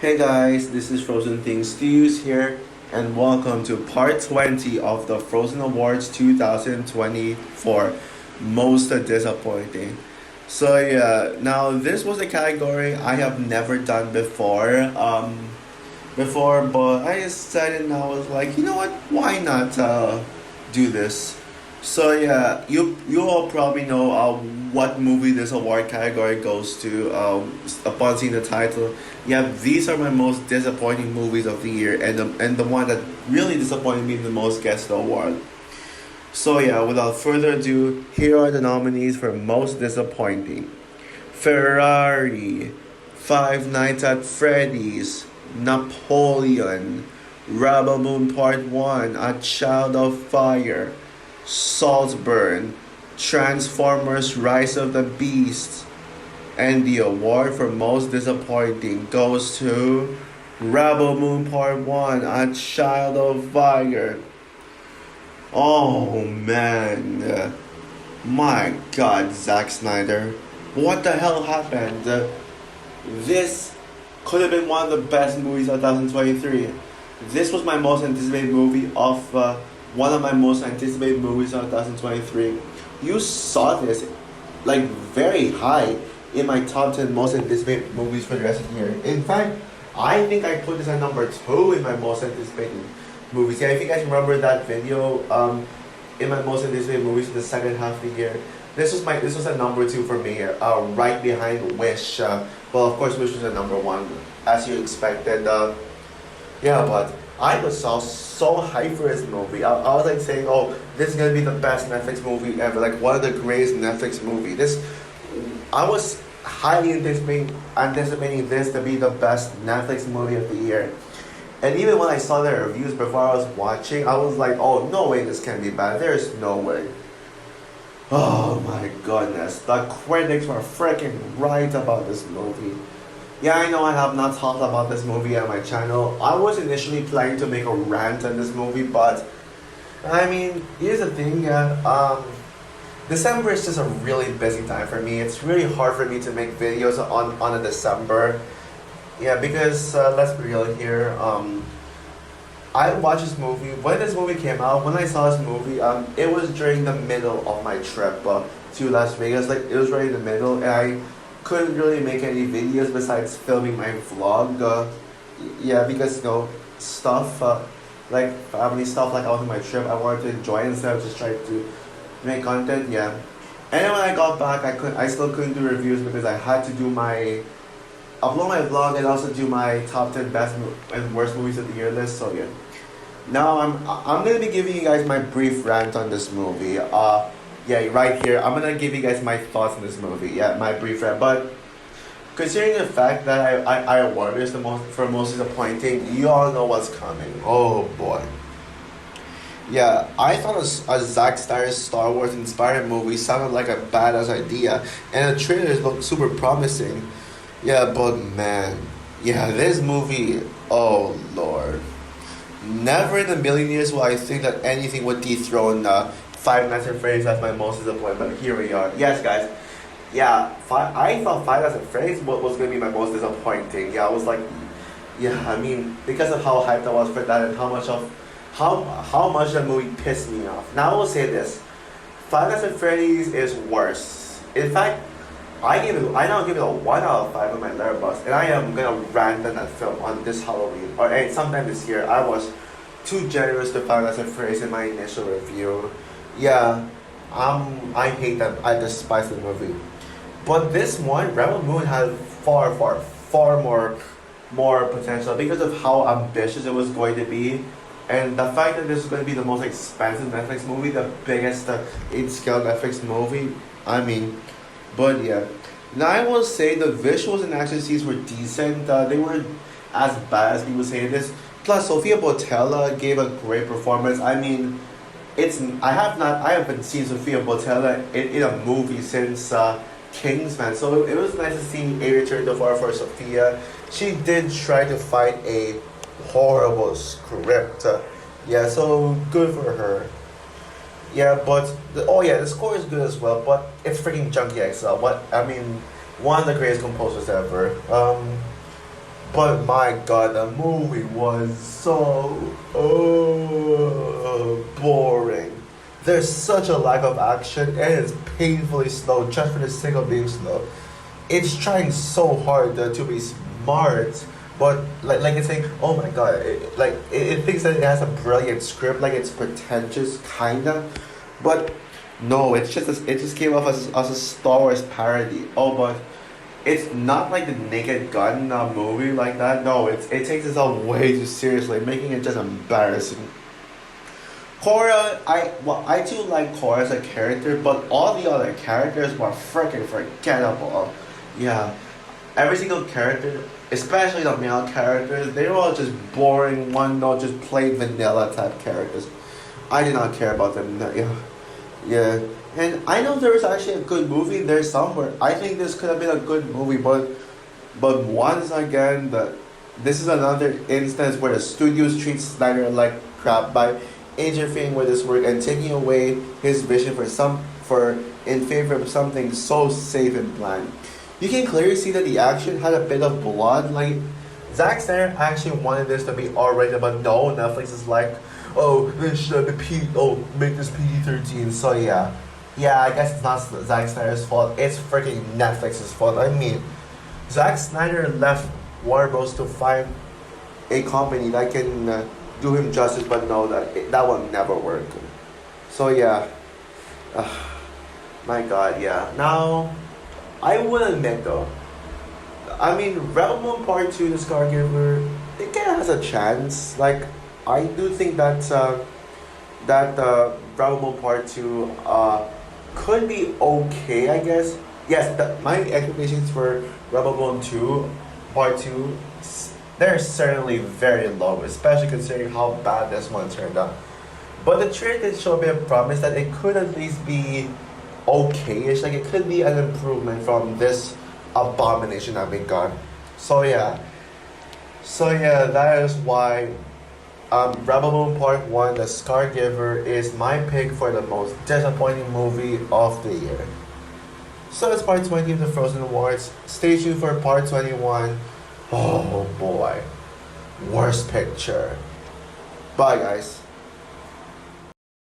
Hey guys, this is Frozen Things Studios here, and welcome to part 20 of the Frozen Awards 2024. Most disappointing. So yeah, now this was a category I have never done before, but I decided and I was like, you know what? Why not do this? So yeah, you all probably know what movie this award category goes to upon seeing the title. Yeah, these are my most disappointing movies of the year, and the one that really disappointed me the most gets the award. So yeah, without further ado, here are the nominees for most disappointing: Ferrari, Five Nights at Freddy's, Napoleon, Rebel Moon Part 1, A Child of Fire, Saltburn, Transformers Rise of the Beast, and the award for most disappointing goes to Rebel Moon Part 1, A Child of Fire. Oh man, my god, Zack Snyder. What the hell happened? This could have been one of the best movies of 2023. This was my most anticipated movie of one of my most anticipated movies of 2023. You saw this like very high in my top 10 most anticipated movies for the rest of the year. In fact, I think I put this at number 2 in my most anticipated movies. Yeah, if you guys remember that video in my most anticipated movies in the second half of the year. This was a number 2 for me, right behind Wish. Well, of course, Wish was a number 1, as you expected. Yeah, but I was so hyped for this movie. I was like saying, oh, this is gonna be the best Netflix movie ever, like one of the greatest Netflix movie. I was highly anticipating this to be the best Netflix movie of the year. And even when I saw the reviews before I was watching, I was like, oh, no way this can be bad. There's no way. Oh my goodness, the critics were freaking right about this movie. Yeah, I know I have not talked about this movie on my channel. I was initially planning to make a rant on this movie, but I mean, here's the thing. December is just a really busy time for me. It's really hard for me to make videos on a December. Yeah, because let's be real here. I watched this movie when this movie came out. When I saw this movie, it was during the middle of my trip to Las Vegas. Like it was right in the middle, and I couldn't really make any videos besides filming my vlog. Yeah, because stuff like family stuff, like I was on my trip, I wanted to enjoy instead of just trying to make content. Yeah, and then when I got back, I still couldn't do reviews because I had to do my upload my vlog and also do my top 10 best and worst movies of the year list. So yeah, now I'm gonna be giving you guys my brief rant on this movie. Yeah, right here, I'm gonna give you guys my thoughts on this movie. Yeah, my brief rant. But considering the fact that I awarded this the most disappointing, you all know what's coming. Oh boy. Yeah, I thought a Zack Snyder's Star Wars inspired movie sounded like a badass idea, and the trailers looked super promising. Yeah, but man, yeah, this movie, oh lord. Never in a million years will I think that anything would dethrone Five Nights at Freddy's as my most disappointing, but here we are. Yes, guys. Yeah, I thought Five Nights at Freddy's was going to be my most disappointing. Yeah, I was like, yeah, I mean, because of how hyped I was for that and how much that movie pissed me off. Now I will say this, Five Nights at Freddy's is worse. In fact, I now give it a 1 out of 5 on my Letterboxd, and I am gonna rant on that film on this Halloween or sometime this year. I was too generous to Five Nights at Freddy's in my initial review. Yeah, I hate that. I despise the movie. But this one, Rebel Moon, had far more potential because of how ambitious it was going to be, and the fact that this is going to be the most expensive Netflix movie, the biggest in scale Netflix movie. I mean. But yeah, now I will say the visuals and action scenes were decent. They weren't as bad as people say this. Plus, Sofia Boutella gave a great performance. I mean, I haven't seen Sofia Boutella in a movie since Kingsman. So it was nice to see a return to form for Sofia. She did try to fight a horrible script. Yeah, so good for her. Yeah, but the score is good as well, but it's freaking Junkie XL. One of the greatest composers ever. But my god, the movie was so boring. There's such a lack of action and it's painfully slow just for the sake of being slow. It's trying so hard to be smart, but like it's saying, oh my god, it thinks that it has a brilliant script, like it's pretentious, kinda, but no, it just came off as a Star Wars parody. Oh, but it's not like the Naked Gun movie like that. No, it takes itself way too seriously, making it just embarrassing. Korra, I do like Korra as a character, but all the other characters were freaking forgettable. Yeah, every single character, especially the male characters, they were all just boring, one note, just plain vanilla type characters. I did not care about them. Yeah, yeah. And I know there was actually a good movie there somewhere. I think this could have been a good movie, but once again, this is another instance where the studios treat Snyder like crap by interfering with his work and taking away his vision for in favor of something so safe and bland. You can clearly see that the action had a bit of blood. Like Zack Snyder actually wanted this to be R-rated, but no, Netflix is like, oh, this should be make this PG-13. So yeah, I guess it's not Zack Snyder's fault. It's freaking Netflix's fault. I mean, Zack Snyder left Warner Bros. To find a company that can do him justice, but no, that will never work. So yeah, my God, yeah. Now, I will admit though, I mean, Rebel Moon Part 2, The Scargiver, it kind of has a chance. Like, I do think that Rebel Moon Part 2 could be okay, I guess. Yes, my expectations for Rebel Moon 2 Part 2, they're certainly very low, especially considering how bad this one turned out. But the trailer did show me a promise that it could at least be okay-ish, like it could be an improvement from this abomination that we got. So yeah, that is why Rebel Moon Part 1, The Scargiver, is my pick for the most disappointing movie of the year. So it's part 20 of the Frozen Awards. Stay tuned for part 21. Oh boy. Worst picture. Bye guys.